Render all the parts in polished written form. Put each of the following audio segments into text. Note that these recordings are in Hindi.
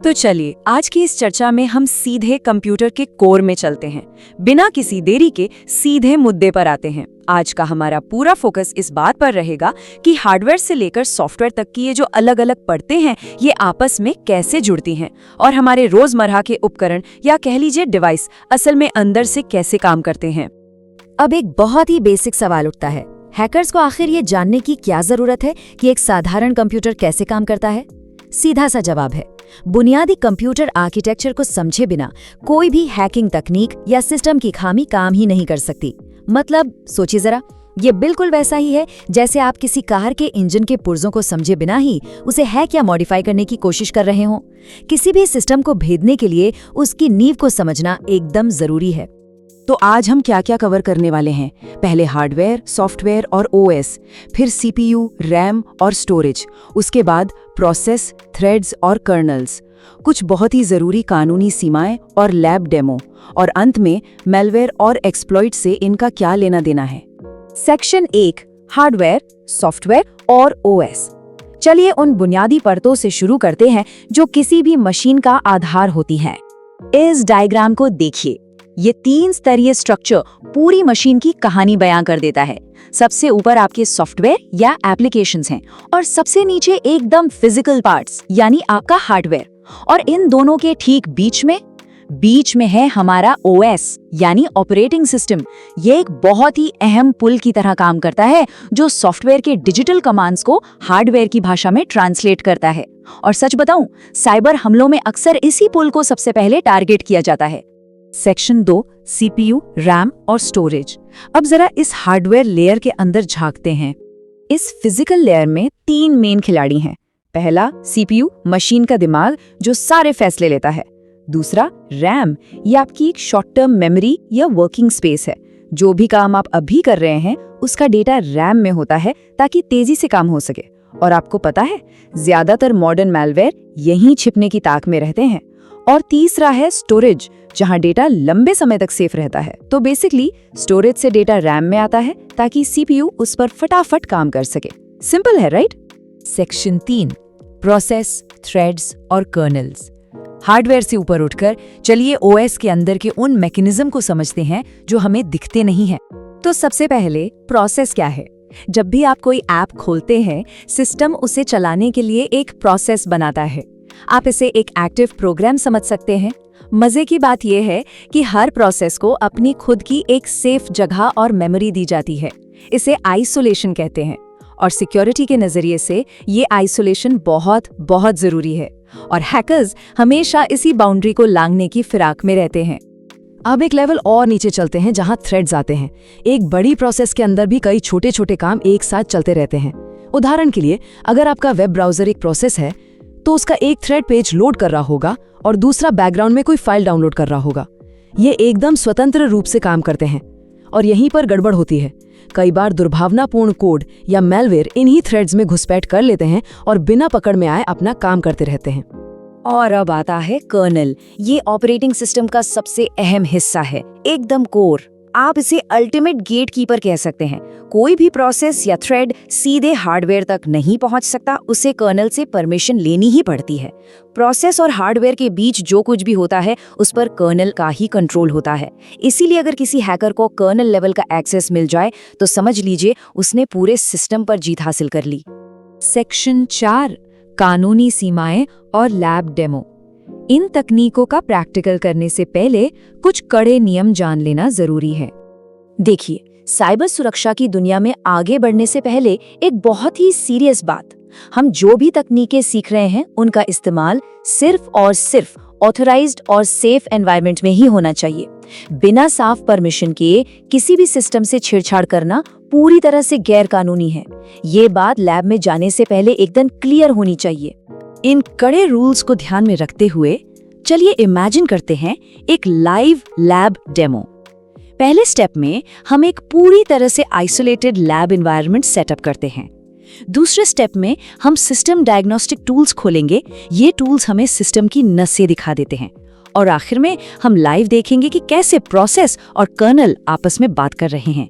तो चलिए आज की इस चर्चा में हम सीधे कंप्यूटर के कोर में चलते हैं, बिना किसी देरी के सीधे मुद्दे पर आते हैं। आज का हमारा पूरा फोकस इस बात पर रहेगा कि हार्डवेयर से लेकर सॉफ्टवेयर तक की ये जो अलग अलग परतें हैं, ये आपस में कैसे जुड़ती हैं और हमारे रोजमर्रा के उपकरण या कह लीजिए डिवाइस असल में अंदर से कैसे काम करते हैं। अब एक बहुत ही बेसिक सवाल उठता है, हैकर्स को आखिर ये जानने की क्या जरूरत है कि एक साधारण कंप्यूटर कैसे काम करता है? सीधा सा जवाब है, बुनियादी कंप्यूटर आर्किटेक्चर को समझे बिना कोई भी हैकिंग तकनीक या सिस्टम की खामी काम ही नहीं कर सकती। मतलब सोचिए जरा, ये बिल्कुल वैसा ही है जैसे आप किसी कार के इंजन के पुर्जों को समझे बिना ही उसे हैक या मॉडिफाई करने की कोशिश कर रहे हों। किसी भी सिस्टम को भेदने के लिए उसकी नींव को समझना एकदम जरूरी है। तो आज हम क्या क्या कवर करने वाले हैं? पहले हार्डवेयर, सॉफ्टवेयर और ओएस, फिर सीपीयू, रैम और स्टोरेज, उसके बाद प्रोसेस, थ्रेड्स और कर्नल्स, कुछ बहुत ही जरूरी कानूनी सीमाएं और लैब डेमो, और अंत में मैलवेयर और एक्सप्लॉइट से इनका क्या लेना देना है। सेक्शन 1, हार्डवेयर, सॉफ्टवेयर और ओएस। चलिए उन बुनियादी परतों से शुरू करते हैं जो किसी भी मशीन का आधार होती हैं। इस डायग्राम को देखिए, ये 3 स्तरीय स्ट्रक्चर पूरी मशीन की कहानी बयां कर देता है। सबसे ऊपर आपके सॉफ्टवेयर या एप्लीकेशंस हैं और सबसे नीचे एकदम फिजिकल पार्ट्स यानी आपका हार्डवेयर, और इन दोनों के ठीक बीच में है हमारा ओएस यानी ऑपरेटिंग सिस्टम। ये एक बहुत ही अहम पुल की तरह काम करता है जो सॉफ्टवेयर के डिजिटल कमांड्स को हार्डवेयर की भाषा में ट्रांसलेट करता है। और सच बताऊं, साइबर हमलों में अक्सर इसी पुल को सबसे पहले टारगेट किया जाता है। सेक्शन 2, सीपीयू, रैम और स्टोरेज। अब जरा इस हार्डवेयर लेयर के अंदर झांकते हैं। इस फिजिकल लेयर में 3 मेन खिलाड़ी हैं। पहला सीपीयू, मशीन का दिमाग जो सारे फैसले लेता है। दूसरा रैम, ये आपकी एक शॉर्ट टर्म मेमोरी या वर्किंग स्पेस है। जो भी काम आप अभी कर रहे हैं उसका डेटा रैम में होता है ताकि तेजी से काम हो सके। और आपको पता है, ज्यादातर मॉडर्न मैलवेयर यहीं छिपने की ताक में रहते हैं। और तीसरा है स्टोरेज, जहां डेटा लंबे समय तक सेफ रहता है। तो बेसिकली स्टोरेज से डेटा रैम में आता है ताकि सीपीयू उस पर फटाफट काम कर सके। सिंपल है, राइट? सेक्शन 3, प्रोसेस, थ्रेड्स और कर्नल्स। हार्डवेयर से ऊपर उठकर चलिए ओएस के अंदर के उन मैकेनिज्म को समझते हैं जो हमें दिखते नहीं हैं। तो सबसे पहले प्रोसेस क्या है? जब भी आप कोई ऐप खोलते हैं, सिस्टम उसे चलाने के लिए एक प्रोसेस बनाता है। आप इसे एक एक्टिव प्रोग्राम समझ सकते हैं। मजे की बात यह है कि हर प्रोसेस को अपनी खुद की एक सेफ जगह और मेमोरी दी जाती है। इसे आइसोलेशन कहते हैं, और सिक्योरिटी के नजरिए से ये आइसोलेशन बहुत बहुत जरूरी है। और हैकर्स हमेशा इसी बाउंड्री को लांघने की फिराक में रहते हैं। अब एक लेवल और नीचे चलते हैं जहां थ्रेड्स आते हैं। एक बड़ी प्रोसेस के अंदर भी कई छोटे छोटे काम एक साथ चलते रहते हैं। उदाहरण के लिए, अगर आपका वेब ब्राउजर एक प्रोसेस है तो उसका एक थ्रेड पेज लोड कर रहा होगा और दूसरा बैकग्राउंड में कोई फाइल डाउनलोड कर रहा होगा। ये एकदम स्वतंत्र रूप से काम करते हैं और यहीं पर गड़बड़ होती है। कई बार दुर्भावनापूर्ण कोड या मैलवेयर इन्हीं थ्रेड्स में घुसपैठ कर लेते हैं और बिना पकड़ में आए अपना काम करते रहते हैं। और अब आता है कर्नल। ये ऑपरेटिंग सिस्टम का सबसे अहम हिस्सा है, एकदम कोर। आप इसे अल्टीमेट गेट कीपर कह सकते हैं। कोई भी प्रोसेस या थ्रेड सीधे हार्डवेयर तक नहीं पहुंच सकता, उसे कर्नल से परमिशन लेनी ही पड़ती है। प्रोसेस और हार्डवेयर के बीच जो कुछ भी होता है उस पर कर्नल का ही कंट्रोल होता है। इसीलिए अगर किसी हैकर को कर्नल लेवल का एक्सेस मिल जाए तो समझ लीजिए उसने पूरे सिस्टम पर जीत हासिल कर ली। सेक्शन 4, कानूनी सीमाएं और लैब डेमो। इन तकनीकों का प्रैक्टिकल करने से पहले कुछ कड़े नियम जान लेना जरूरी है। देखिए, साइबर सुरक्षा की दुनिया में आगे बढ़ने से पहले एक बहुत ही सीरियस बात, हम जो भी तकनीकें सीख रहे हैं उनका इस्तेमाल सिर्फ और सिर्फ ऑथराइज्ड और सेफ एनवायरनमेंट में ही होना चाहिए। बिना साफ परमिशन के किसी भी सिस्टम से छेड़छाड़ करना पूरी तरह से गैर कानूनी है। ये बात लैब में जाने से पहले एकदम क्लियर होनी चाहिए। इन कड़े रूल्स को ध्यान में रखते हुए चलिए इमेजिन करते हैं एक लाइव लैब डेमो। पहले स्टेप में हम एक पूरी तरह से आइसोलेटेड लैब एनवायरनमेंट सेटअप करते हैं। दूसरे स्टेप में हम सिस्टम डायग्नोस्टिक टूल्स खोलेंगे। ये टूल्स हमें सिस्टम की नसें दिखा देते हैं। और आखिर में हम लाइव देखेंगे कि कैसे प्रोसेस और कर्नल आपस में बात कर रहे हैं।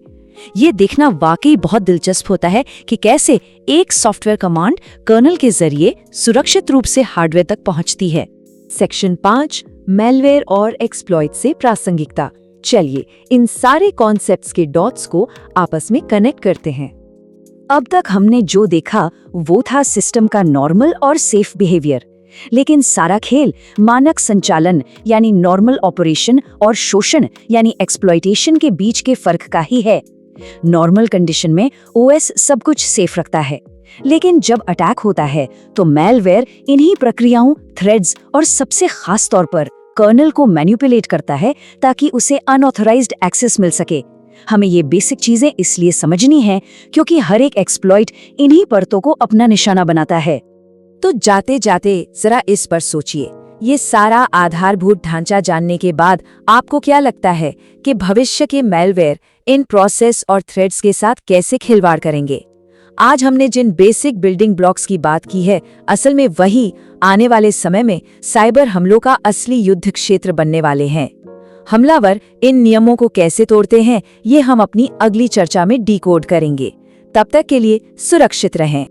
ये देखना वाकई बहुत दिलचस्प होता है कि कैसे एक सॉफ्टवेयर कमांड कर्नल के जरिए सुरक्षित रूप से हार्डवेयर तक पहुंचती है। सेक्शन 5 मेलवेयर और एक्सप्लॉइट से प्रासंगिकता। चलिए इन सारे कॉन्सेप्ट्स के डॉट्स को आपस में कनेक्ट करते हैं। अब तक हमने जो देखा वो था सिस्टम का नॉर्मल और सेफ बिहेवियर, लेकिन सारा खेल मानक संचालन यानी नॉर्मल ऑपरेशन और शोषण यानी एक्सप्लॉइटेशन के बीच के फर्क का ही है। नॉर्मल कंडीशन में ओएस सब कुछ सेफ रखता है, लेकिन जब अटैक होता है तो मैलवेयर इन्हीं प्रक्रियाओं, थ्रेड्स और सबसे खास तौर पर कर्नल को मैनिपुलेट करता है ताकि उसे अनऑथराइज्ड एक्सेस मिल सके। हमें ये बेसिक चीजें इसलिए समझनी है क्योंकि हर एक एक्सप्लॉइट इन्हीं परतों को अपना निशाना बनाता है। तो जाते जाते जरा इस पर सोचिए, ये सारा आधारभूत ढांचा जानने के बाद आपको क्या लगता है कि भविष्य के मैलवेयर इन प्रोसेस और थ्रेड्स के साथ कैसे खिलवाड़ करेंगे? आज हमने जिन बेसिक बिल्डिंग ब्लॉक्स की बात की है, असल में वही आने वाले समय में साइबर हमलों का असली युद्ध क्षेत्र बनने वाले हैं। हमलावर इन नियमों को कैसे तोड़ते हैं, ये हम अपनी अगली चर्चा में डिकोड करेंगे। तब तक के लिए सुरक्षित रहें।